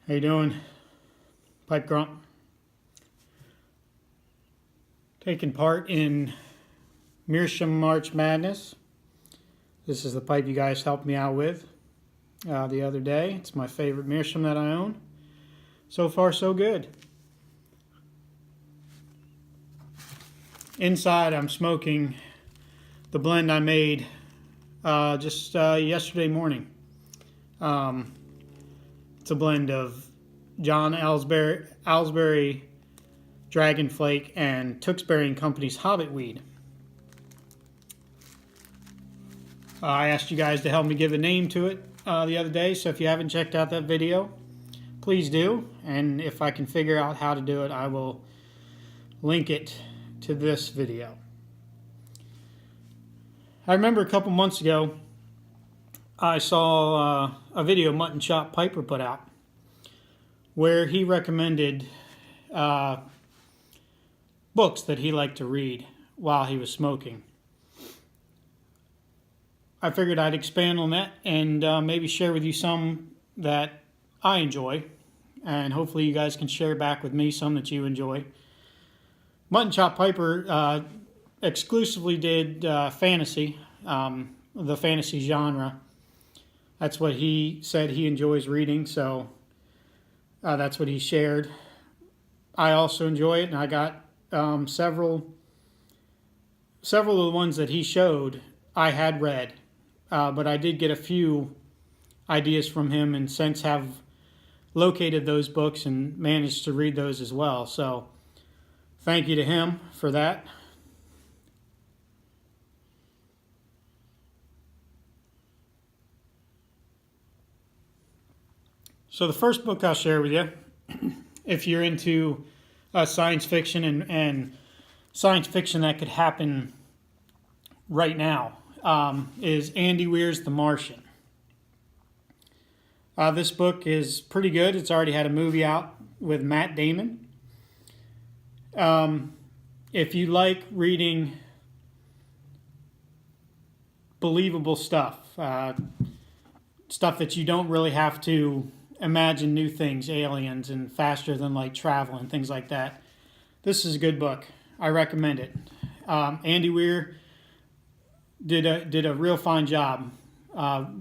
How you doing, Pipe Grunt? Taking part in Martian March Madness. This is the pipe you guys helped me out with the other day. It's my favorite Martian that I own. So far, so good. Inside, I'm smoking the blend I made just yesterday morning. It's a blend of John Aylesbury Dragon Flake and Tewksbury & Company's Hobbit Weed. I asked you guys to help me give a name to it the other day, so if you haven't checked out that video, please do. And if I can figure out how to do it, I will link it to this video. I remember a couple months ago, I saw a video Mutton Chop Piper put out where he recommended books that he liked to read while he was smoking. I figured I'd expand on that and maybe share with you some that I enjoy, and hopefully you guys can share back with me some that you enjoy. Mutton Chop Piper exclusively did fantasy, the fantasy genre. That's what he said he enjoys reading, so that's what he shared. I also enjoy it, and I got several of the ones that he showed I had read, but I did get a few ideas from him, and since have located those books and managed to read those as well. So thank you to him for that. So the first book I'll share with you, if you're into science fiction and science fiction that could happen right now, is Andy Weir's The Martian. This book is pretty good. It's already had a movie out with Matt Damon. If you like reading believable stuff, stuff that you don't really have to imagine new things, aliens and faster than light travel and things like that, this is a good book. I recommend it. Andy Weir did a real fine job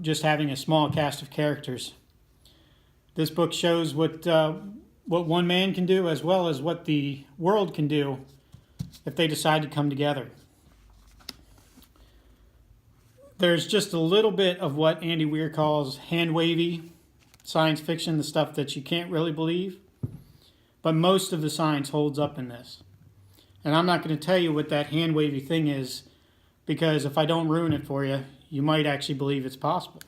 just having a small cast of characters. This book shows what one man can do as well as what the world can do if they decide to come together. There's just a little bit of what Andy Weir calls hand-wavy science fiction, the stuff that you can't really believe, but most of the science holds up in this. And I'm not going to tell you what that hand-wavy thing is, because if I don't ruin it for you, you might actually believe it's possible.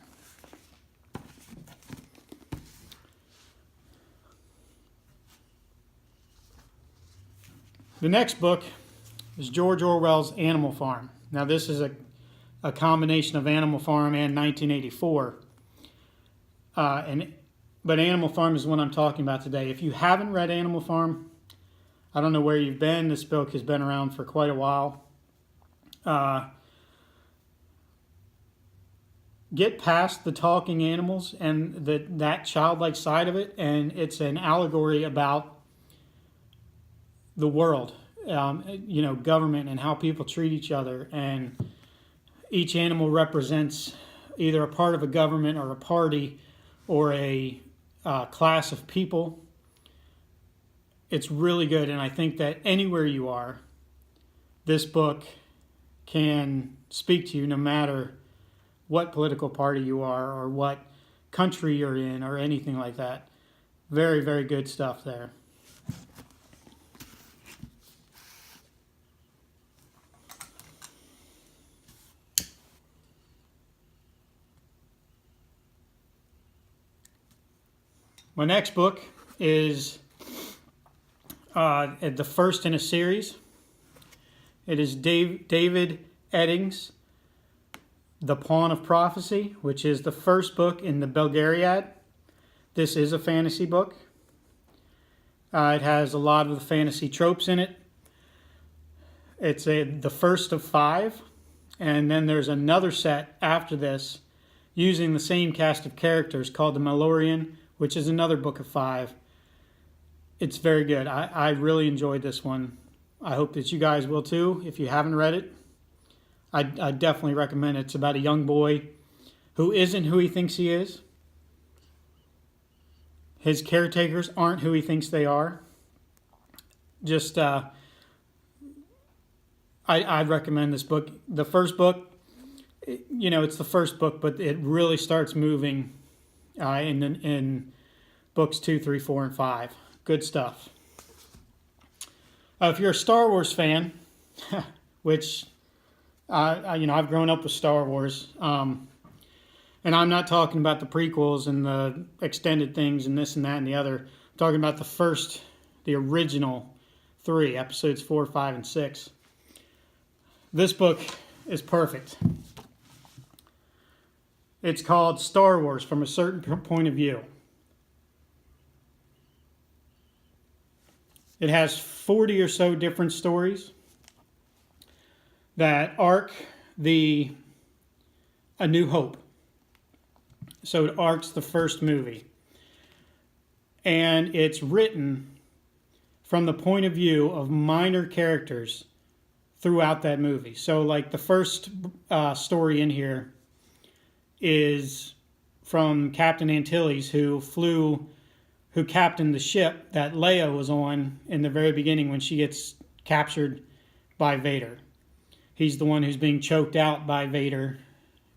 The next book is George Orwell's Animal Farm. Now this is a combination of Animal Farm and 1984. But Animal Farm is what I'm talking about today. If you haven't read Animal Farm, I don't know where you've been. This book has been around for quite a while. Get past the talking animals and that childlike side of it, and it's an allegory about the world, government and how people treat each other, and each animal represents either a part of a government or a party or a class of people. It's really good, and I think that anywhere you are, this book can speak to you no matter what political party you are or what country you're in or anything like that. Very, very good stuff there. My next book is the first in a series. It is David Eddings' The Pawn of Prophecy, which is the first book in the Belgariad. This is a fantasy book. It has a lot of the fantasy tropes in it. It's the first of 5, and then there's another set after this using the same cast of characters called the Malorian, which is another book of 5. It's very good. I really enjoyed this one. I hope that you guys will too. If you haven't read it, I definitely recommend it. It's about a young boy who isn't who he thinks he is. His caretakers aren't who he thinks they are. Just, I'd recommend this book. The first book, it's the first book, but it really starts moving in books 2, 3, 4, and 5. Good stuff. If you're a Star Wars fan, which I've grown up with Star Wars, and I'm not talking about the prequels and the extended things and this and that and the other. I'm talking about the original 3, episodes 4, 5, and 6. This book is perfect. It's called Star Wars from a Certain Point of View. It has 40 or so different stories that arc A New Hope. So it arcs the first movie. And it's written from the point of view of minor characters throughout that movie. So like the first story in here is from Captain Antilles, who captained the ship that Leia was on in the very beginning when she gets captured by Vader. He's the one who's being choked out by Vader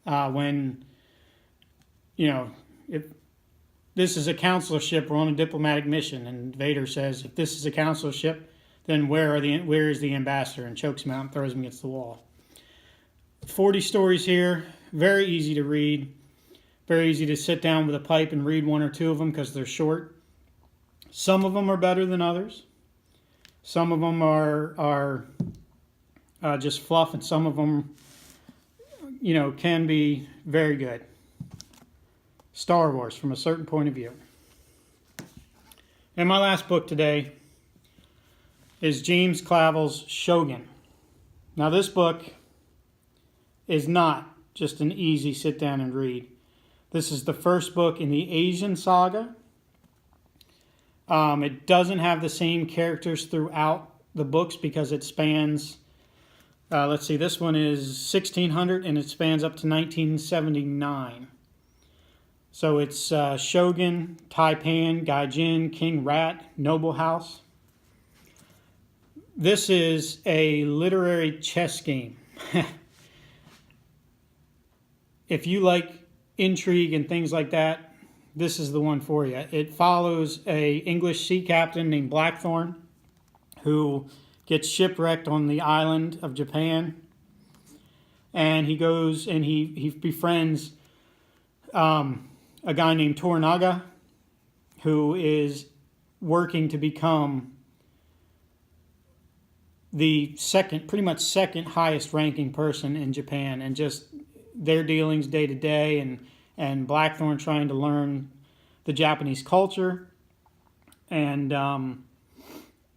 when, if this is a council ship, we're on a diplomatic mission, and Vader says, if this is a council ship, then where is the ambassador? And chokes him out and throws him against the wall. 40 stories here, very easy to read, very easy to sit down with a pipe and read 1 or 2 of them because they're short. Some of them are better than others. Some of them are just fluff, and some of them, can be very good. Star Wars from a Certain Point of View. And my last book today is James Clavell's Shogun. Now this book is not just an easy sit down and read. This is the first book in the Asian saga. It doesn't have the same characters throughout the books because it spans, let's see, this one is 1600 and it spans up to 1979. So it's Shogun, Taipan, Gaijin, King Rat, Noble House. This is a literary chess game. If you like intrigue and things like that, this is the one for you. It follows a English sea captain named Blackthorn who gets shipwrecked on the island of Japan. And he goes and he befriends a guy named Toranaga, who is working to become the pretty much second highest ranking person in Japan, and just their dealings day to day, and Blackthorn trying to learn the Japanese culture, and the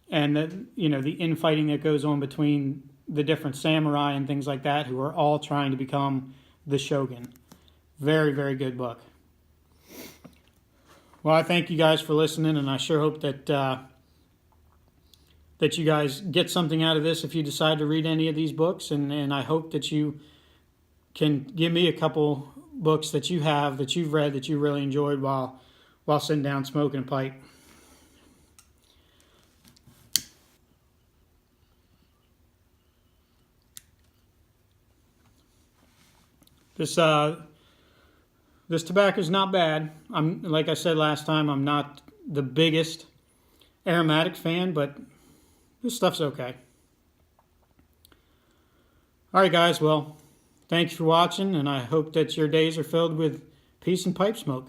the infighting that goes on between the different samurai and things like that, who are all trying to become the shogun. Very, very good book. Well, I thank you guys for listening, and I sure hope that you guys get something out of this if you decide to read any of these books, and I hope that you can give me a couple books that you've read that you really enjoyed while sitting down smoking a pipe. This tobacco is not bad. Like I said last time, I'm not the biggest aromatic fan, but this stuff's okay. All right, guys. Well, thanks for watching, and I hope that your days are filled with peace and pipe smoke.